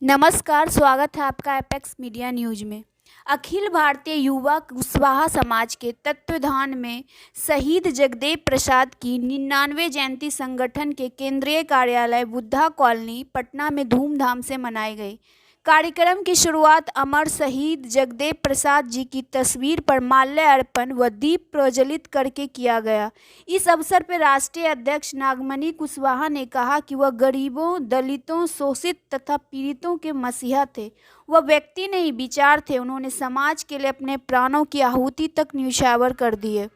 नमस्कार, स्वागत है आपका एपेक्स मीडिया न्यूज में। अखिल भारतीय युवा कुशवाहा समाज के तत्वावधान में शहीद जगदेव प्रसाद की 99वीं जयंती संगठन के केंद्रीय कार्यालय बुद्धा कॉलोनी पटना में धूमधाम से मनाई गई। कार्यक्रम की शुरुआत अमर शहीद जगदेव प्रसाद जी की तस्वीर पर माल्यार्पण व दीप प्रज्वलित करके किया गया। इस अवसर पर राष्ट्रीय अध्यक्ष नागमणि कुशवाहा ने कहा कि वह गरीबों, दलितों, शोषित तथा पीड़ितों के मसीहा थे। वह व्यक्ति नहीं, विचार थे। उन्होंने समाज के लिए अपने प्राणों की आहुति तक न्यौछावर कर दिए।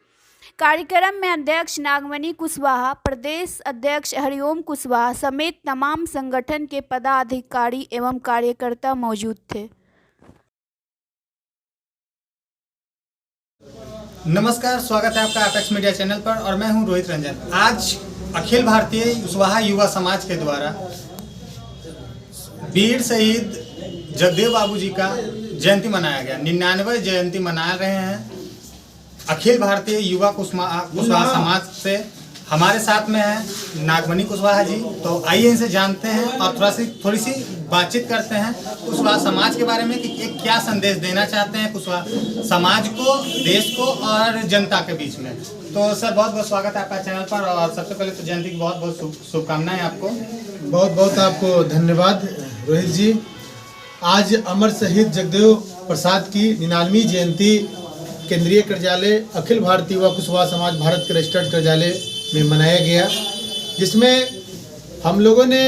कार्यक्रम में अध्यक्ष नागमणि कुशवाहा, प्रदेश अध्यक्ष हरिओम कुशवाहा समेत तमाम संगठन के पदाधिकारी एवं कार्यकर्ता मौजूद थे। नमस्कार, स्वागत है आपका एपेक्स मीडिया चैनल पर और मैं हूं रोहित रंजन। आज अखिल भारतीय कुशवाहा युवा समाज के द्वारा वीर शहीद जगदेव बाबू जी का जयंती मनाया गया। 99वें जयंती मना रहे हैं। अखिल भारतीय युवा कुशवाहा समाज से हमारे साथ में है नागमणि कुशवाहा जी। तो आइए इनसे जानते हैं और थोड़ी सी बातचीत करते हैं कुशवाहा समाज के बारे में कि एक क्या संदेश देना चाहते हैं कुशवाहा समाज को, देश को और जनता के बीच में। तो सर, बहुत बहुत स्वागत है आपका चैनल पर और सबसे पहले तो जयंती की बहुत बहुत शुभकामनाएं आपको। बहुत बहुत आपको धन्यवाद रोहित जी। आज अमर शहीद जगदेव प्रसाद की 99वीं जयंती केंद्रीय कार्यालय अखिल भारतीय युवा कुशवाहा समाज भारत के रजिस्टर्ड कार्यालय में मनाया गया, जिसमें हम लोगों ने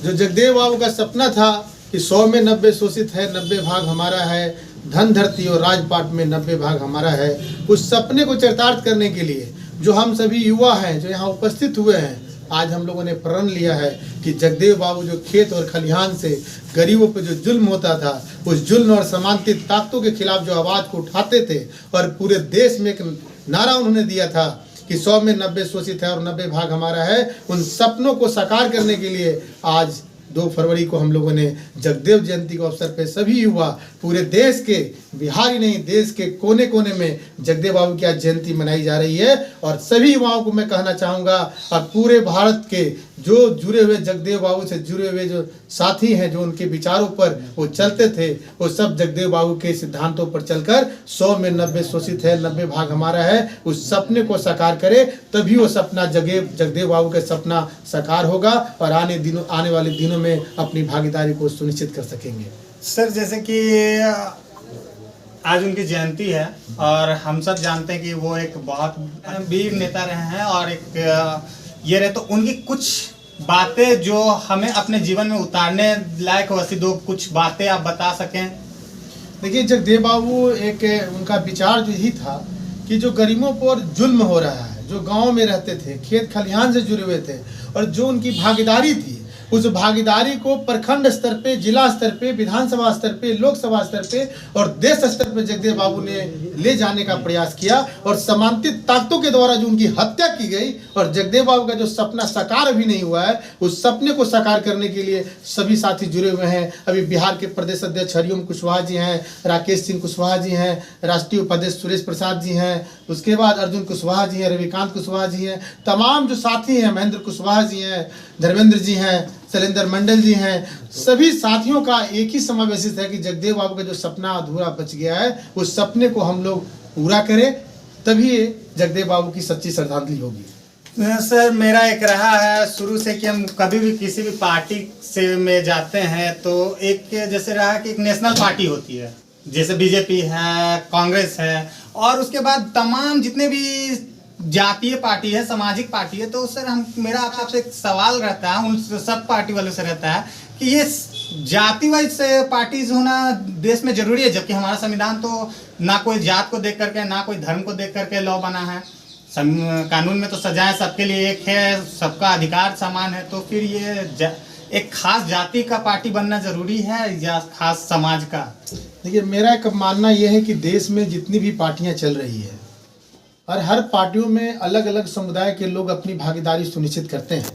जो जगदेव बाबू का सपना था कि 100 में 90 शोषित है, 90 भाग हमारा है, धन धरती और राजपाट में 90 भाग हमारा है, उस सपने को चरितार्थ करने के लिए जो हम सभी युवा हैं जो यहाँ उपस्थित हुए हैं, आज हम लोगों ने प्रण लिया है कि जगदेव बाबू जो खेत और खलिहान से गरीबों पे जो जुल्म होता था, उस जुल्म और समांतित ताकतों के खिलाफ जो आवाज़ को उठाते थे और पूरे देश में एक नारा उन्होंने दिया था कि 100 में 90 शोषित है और 90 भाग हमारा है, उन सपनों को साकार करने के लिए आज 2 फरवरी को हम लोगों ने जगदेव जयंती के अवसर पर सभी युवा पूरे देश के, बिहार ही नहीं देश के कोने कोने में जगदेव बाबू की आज जयंती मनाई जा रही है। और सभी युवाओं को मैं कहना चाहूँगा और पूरे भारत के जो जुड़े हुए जगदेव बाबू से जुड़े हुए जो साथी हैं, जो उनके विचारों पर वो चलते थे, वो सब जगदेव बाबू के सिद्धांतों पर चलकर 100 में 90 शोषित है, 90 भाग हमारा है, उस सपने को साकार करे, तभी वो सपना जगदेव बाबू का सपना साकार होगा और आने वाले दिनों में अपनी भागीदारी को सुनिश्चित कर सकेंगे। सर, जैसे कि आज उनकी जयंती है और हम सब जानते हैं कि वो एक बहुत वीर नेता रहे हैं और एक ये रहे, तो उनकी कुछ बातें जो हमें अपने जीवन में उतारने लायक हो, ऐसी 2 कुछ बातें आप बता सकें। देखिए, जगदेव बाबू एक उनका विचार जो ही था कि जो गरीबों पर जुल्म हो रहा है, जो गांव में रहते थे, खेत खलिहान से जुड़े हुए थे और जो उनकी भागीदारी थी, उस भागीदारी को प्रखंड स्तर पे, जिला स्तर पे, विधानसभा स्तर पे, लोकसभा स्तर पे और देश स्तर पे जगदेव बाबू ने ले जाने का प्रयास किया और समांतित ताकतों के द्वारा जो उनकी हत्या की गई और जगदेव बाबू का जो सपना साकार अभी नहीं हुआ है, उस सपने को साकार करने के लिए सभी साथी जुड़े हुए हैं। अभी बिहार के प्रदेश अध्यक्ष हरिओम कुशवाहा जी हैं, राकेश सिंह कुशवाहा जी हैं, राष्ट्रीय उपाध्यक्ष सुरेश प्रसाद जी हैं, उसके बाद अर्जुन कुशवाहा जी हैं, रविकांत कुशवाहा जी हैं, तमाम जो साथी हैं, महेंद्र कुशवाहा जी हैं, धर्मेंद्र जी हैं, शैलेंद्र मंडल जी हैं, सभी साथियों का एक ही समावेशित है कि जगदेव बाबू का जो सपना अधूरा बच गया है, उस सपने को हम लोग पूरा करें, तभी जगदेव बाबू की सच्ची श्रद्धांजलि होगी। सर, मेरा एक रहा है शुरू से कि हम कभी भी किसी भी पार्टी से में जाते हैं तो एक जैसे रहा कि एक नेशनल पार्टी होती है, जैसे बीजेपी है, कांग्रेस है और उसके बाद तमाम जितने भी जातीय पार्टी है, सामाजिक पार्टी है। तो सर, मेरा आपसे एक सवाल रहता है, उन सब पार्टी वालों से रहता है कि ये जाति वाइज से पार्टीज होना देश में जरूरी है, जबकि हमारा संविधान तो ना कोई जात को देख करके, ना कोई धर्म को देख करके लॉ बना है। कानून में तो सजाएं सबके लिए एक है, सबका अधिकार समान है। तो फिर ये एक खास जाति का पार्टी बनना जरूरी है या खास समाज का? देखिए, मेरा एक मानना यह है कि देश में जितनी भी पार्टियां चल रही है और हर पार्टियों में अलग अलग समुदाय के लोग अपनी भागीदारी सुनिश्चित करते हैं।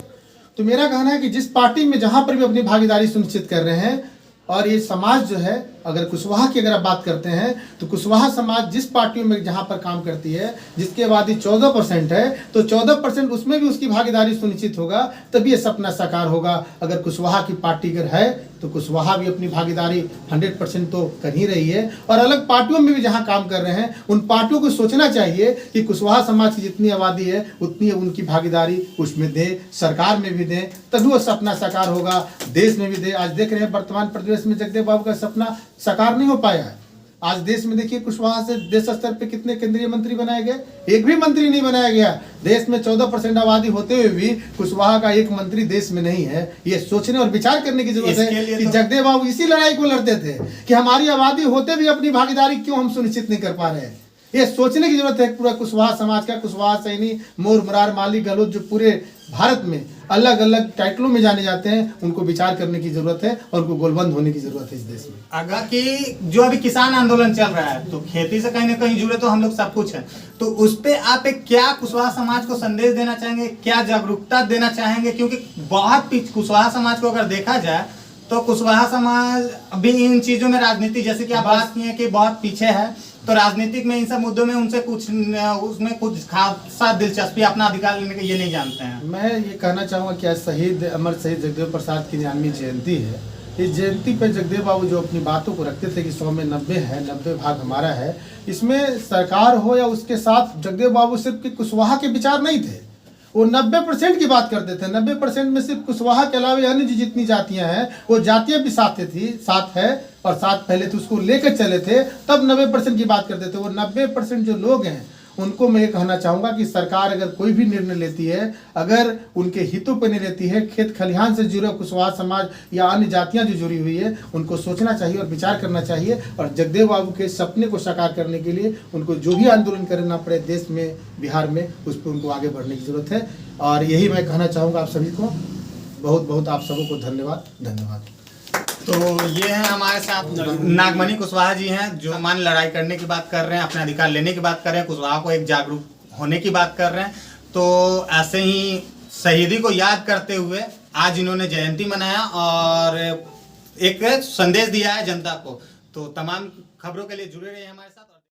तो मेरा कहना है कि जिस पार्टी में जहां पर भी अपनी भागीदारी सुनिश्चित कर रहे हैं, और ये समाज जो है, अगर कुशवाहा की अगर आप बात करते हैं तो कुशवाहा समाज जिस पार्टियों में जहाँ पर काम करती है, जिसकी आबादी 14% है, तो 14% उसमें भी उसकी भागीदारी सुनिश्चित होगा, तभी ये सपना साकार होगा। अगर कुशवाहा की पार्टी अगर है तो कुशवाहा भी अपनी भागीदारी 100% तो कर ही रही है। और अलग पार्टियों में भी जहाँ काम कर रहे हैं, उन पार्टियों को सोचना चाहिए कि कुशवाहा समाज की जितनी आबादी है उतनी उनकी भागीदारी उसमें दे, सरकार में भी दें, तभी वो सपना साकार होगा, देश में भी दे। आज देख रहे हैं वर्तमान परिवेश में जगदेव बाबू का सपना साकार नहीं हो पाया है। आज देश में देखिए कुशवाहा से देश स्तर पे कितने केंद्रीय मंत्री बनाए गए, एक भी मंत्री नहीं बनाया गया। देश में 14% आबादी होते हुए भी कुशवाहा का एक मंत्री देश में नहीं है। ये सोचने और विचार करने की जरूरत है कि जगदेव बाबू इसी लड़ाई को लड़ते थे कि हमारी आबादी होते भी अपनी भागीदारी क्यों हम सुनिश्चित नहीं कर पा रहे हैं। ये सोचने की जरूरत है पूरा कुशवाहा समाज का। कुशवाहा सैनी, मोर, मुरार, माली, गहलोत जो पूरे भारत में अलग अलग टाइटलों में जाने जाते हैं, उनको विचार करने की जरूरत है और उनको गोलबंद होने की जरूरत है इस देश में। अगर कि जो अभी किसान आंदोलन चल रहा है तो खेती से कहीं ना कहीं जुड़े तो हम लोग सब कुछ है, तो उस पे आप एक क्या कुशवाहा समाज को संदेश देना चाहेंगे, क्या जागरूकता देना चाहेंगे? क्योंकि बहुत कुशवाहा समाज को अगर देखा जाए तो कुशवाहा समाज अभी इन चीजों में राजनीति, जैसे कि आप बात की है कि बहुत पीछे है, तो राजनीतिक में इन सब मुद्दों में उनसे कुछ उसमें कुछ खासा दिलचस्पी, अपना अधिकार लेने का ये नहीं जानते हैं। मैं ये कहना चाहूँगा कि आज शहीद अमर शहीद जगदेव प्रसाद की 99वीं जयंती है। इस जयंती पर जगदेव बाबू जो अपनी बातों को रखते थे कि 100 में 90 है, 90 भाग हमारा है, इसमें सरकार हो या उसके साथ जगदेव बाबू सिर्फ कि कुशवाहा के विचार नहीं थे, वो 90% की बात करते थे। 90% में सिर्फ कुशवाहा के अलावा अन्य जितनी जातियां हैं वो जातियां भी साथ है और साथ पहले तो उसको लेकर चले थे, तब 90% की बात करते थे। वो 90% जो लोग हैं उनको मैं ये कहना चाहूँगा कि सरकार अगर कोई भी निर्णय लेती है, अगर उनके हितों पर नहीं लेती है, खेत खलिहान से जुड़े कुशवाहा समाज या अन्य जातियां जो जुड़ी हुई है उनको सोचना चाहिए और विचार करना चाहिए। और जगदेव बाबू के सपने को साकार करने के लिए उनको जो भी आंदोलन करना पड़े देश में, बिहार में, उस पर उनको आगे बढ़ने की जरूरत है। और यही मैं कहना चाहूँगा आप सभी को। बहुत बहुत आप सबको धन्यवाद। तो ये है हमारे साथ नागमणि कुशवाहा जी हैं, जो मान लड़ाई करने की बात कर रहे हैं, अपने अधिकार लेने की बात कर रहे हैं, कुशवाहा को एक जागरूक होने की बात कर रहे हैं। तो ऐसे ही शहीदी को याद करते हुए आज इन्होंने जयंती मनाया और एक संदेश दिया है जनता को। तो तमाम खबरों के लिए जुड़े रहिए हमारे साथ।